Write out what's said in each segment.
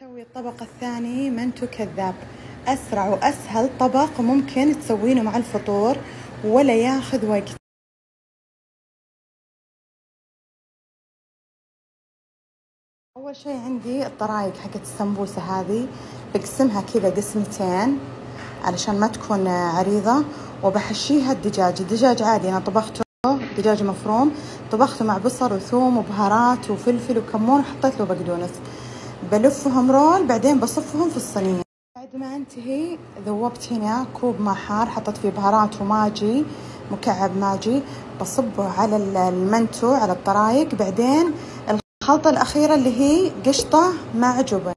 نسوي الطبق الثاني منتو كذاب. أسرع وأسهل طبق ممكن تسوينه مع الفطور ولا ياخذ وقت. أول شي عندي الطرايق حقت السمبوسة هذه، بقسمها كذا قسمتين علشان ما تكون عريضة، وبحشيها الدجاج عادي أنا طبخته دجاج مفروم، طبخته مع بصل وثوم وبهارات وفلفل وكمون وحطيت له بقدونس. بلفهم رول بعدين بصفهم في الصينية. بعد ما انتهي ذوبت هنا كوب ماء حار حطيت فيه بهارات وماجي، مكعب ماجي، بصبه على المنتو على الطرايق. بعدين الخلطة الأخيرة اللي هي قشطة مع جبن.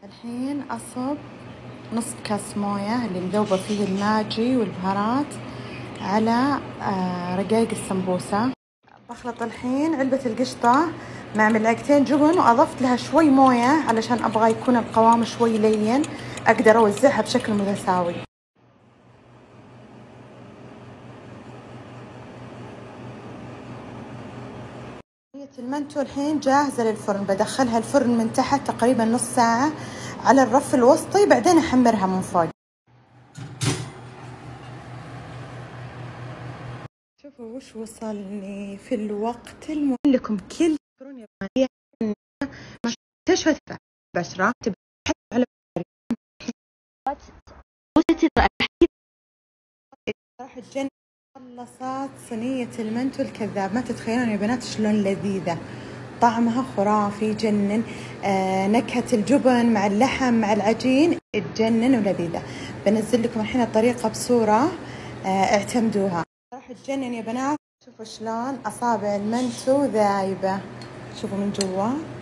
الحين أصب نص كاس موية اللي مذوبة فيه الماجي والبهارات على رقايق السمبوسة. بخلط الحين علبة القشطة مع ملعقتين جبن، وأضفت لها شوي موية علشان أبغى يكون القوام شوي لين، أقدر أوزعها بشكل متساوي. المنتو الحين جاهزة للفرن، بدخلها الفرن من تحت تقريبا نص ساعة على الرف الوسطي، بعدين أحمرها من فوق. شوفوا وش وصل لي في الوقت لكم كل فرن يابانية ما تشهد بشرة تبحث على راح تجن. خلصت صينية المنتو الكذاب، ما تتخيلون يا بنات شلون لذيذة، طعمها خرافي يجنن. نكهة الجبن مع اللحم مع العجين تجنن ولذيذة. بنزل لكم الحين الطريقة بصورة اعتمدوها، راح تجنن يا بنات. شوفوا شلون أصابع المنتو ذايبة، شوفوا من جوا.